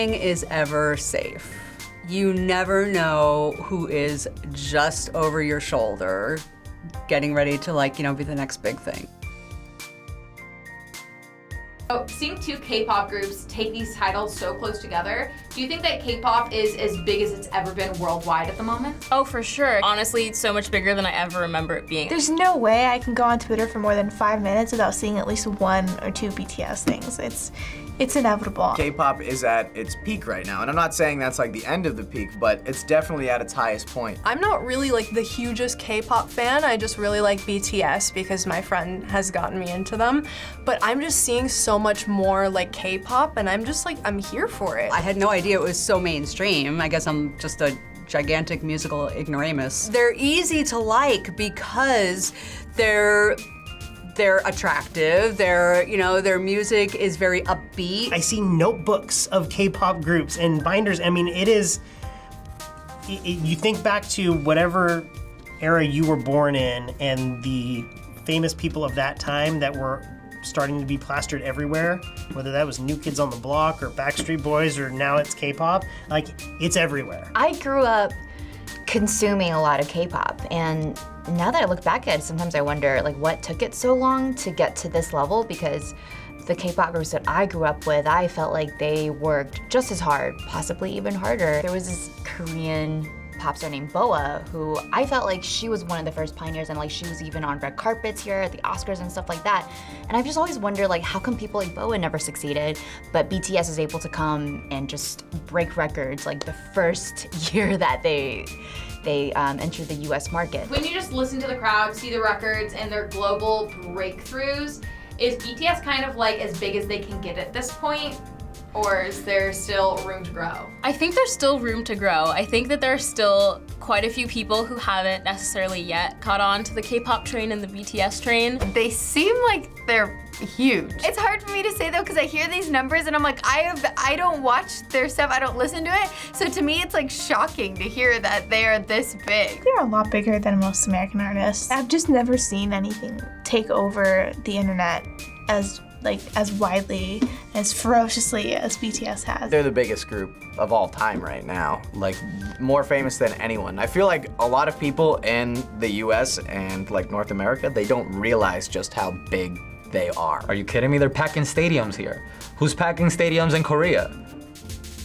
Is ever safe. You never know who is just over your shoulder getting ready to, like, you know, be the next big thing. So, seeing two K-pop groups take these titles so close together, do you think that K-pop is as big as it's ever been worldwide at the moment? Oh, for sure. Honestly, it's so much bigger than I ever remember it being. There's no way I can go on Twitter for more than 5 minutes without seeing at least 1 or 2 BTS things. It's inevitable. K-pop is at its peak right now, and I'm not saying that's like the end of the peak, but it's definitely at its highest point. I'm not really like the hugest K-pop fan. I just really like BTS because my friend has gotten me into them. But I'm just seeing so much more like K-pop, and I'm just like, I'm here for it. I had no idea it was so mainstream. I guess I'm just a gigantic musical ignoramus. They're easy to like because they're attractive, their music is very upbeat. I see notebooks of K-pop groups and binders. I mean, you think back to whatever era you were born in and the famous people of that time that were starting to be plastered everywhere, whether that was New Kids on the Block or Backstreet Boys or now it's K-pop, like, it's everywhere. I grew up consuming a lot of K-pop, and now that I look back at it, sometimes I wonder, like, what took it so long to get to this level, because the K-pop groups that I grew up with, I felt like they worked just as hard, possibly even harder. There was this Korean pop star named Boa, who I felt like she was one of the first pioneers, and like she was even on red carpets here at the Oscars and stuff like that. And I've just always wondered, like, how come people like Boa never succeeded, but BTS is able to come and just break records like the first year that they entered the US market. When you just listen to the crowd, see the records, and their global breakthroughs, is BTS kind of like as big as they can get at this point? Or is there still room to grow? I think there's still room to grow. I think that there are still quite a few people who haven't necessarily yet caught on to the K-pop train and the BTS train. They seem like they're huge. It's hard for me to say though, because I hear these numbers and I'm like, I don't watch their stuff, I don't listen to it. So to me, it's like shocking to hear that they are this big. They're a lot bigger than most American artists. I've just never seen anything take over the internet as widely, as ferociously as BTS has. They're the biggest group of all time right now, like more famous than anyone. I feel like a lot of people in the US and like North America, they don't realize just how big they are. Are you kidding me? They're packing stadiums here. Who's packing stadiums in Korea?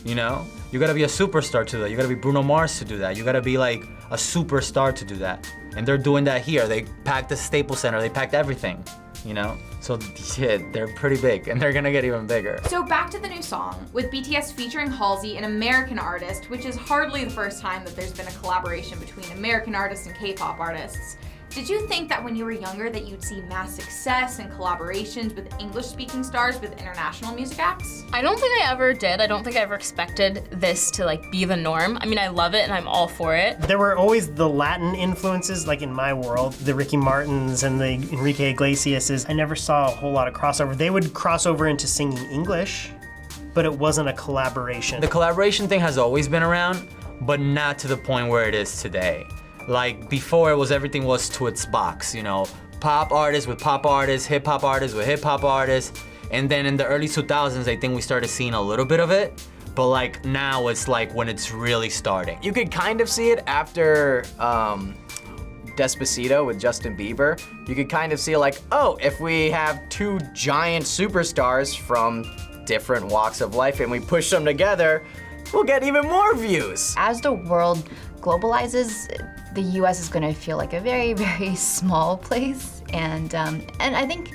You know? You gotta be a superstar to do that. You gotta be Bruno Mars to do that. You gotta be like a superstar to do that. And they're doing that here. They packed the Staples Center, they packed everything, you know? So shit, they're pretty big, and they're gonna get even bigger. So back to the new song, with BTS featuring Halsey, an American artist, which is hardly the first time that there's been a collaboration between American artists and K-pop artists. Did you think that when you were younger that you'd see mass success and collaborations with English-speaking stars with international music acts? I don't think I ever did. I don't think I ever expected this to like be the norm. I mean, I love it and I'm all for it. There were always the Latin influences, like in my world, the Ricky Martins and the Enrique Iglesiases. I never saw a whole lot of crossover. They would cross over into singing English, but it wasn't a collaboration. The collaboration thing has always been around, but not to the point where it is today. Like before, everything was to its box, you know, pop artists with pop artists, hip hop artists with hip hop artists. And then in the early 2000s, I think we started seeing a little bit of it. But like now it's like when it's really starting. You could kind of see it after Despacito with Justin Bieber. You could kind of see like, oh, if we have two giant superstars from different walks of life and we push them together, we'll get even more views. As the world globalizes, the US is gonna feel like a very, very small place. And I think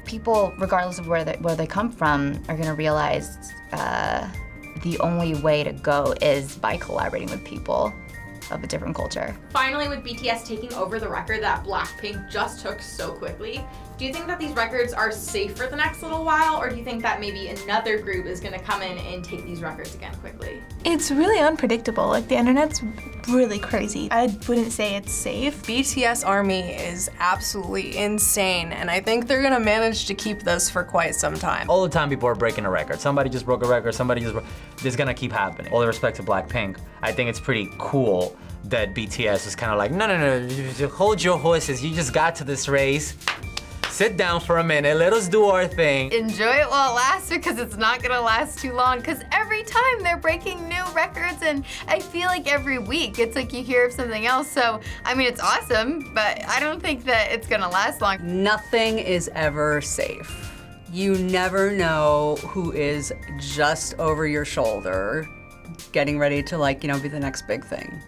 people, regardless of where they come from, are gonna realize the only way to go is by collaborating with people of a different culture. Finally, with BTS taking over the record that Blackpink just took so quickly, do you think that these records are safe for the next little while, or do you think that maybe another group is gonna come in and take these records again quickly? It's really unpredictable. Like, the internet's really crazy. I wouldn't say it's safe. BTS Army is absolutely insane, and I think they're gonna manage to keep this for quite some time. All the time people are breaking a record. Somebody just broke a record, this is gonna keep happening. All the respect to Blackpink, I think it's pretty cool that BTS is kind of like, no, hold your horses, you just got to this race. sit down for a minute, let us do our thing. Enjoy it while it lasts because it's not gonna last too long because every time they're breaking new records and I feel like every week it's like you hear of something else. So, I mean, it's awesome, but I don't think that it's gonna last long. Nothing is ever safe. You never know who is just over your shoulder getting ready to, like, you know, be the next big thing.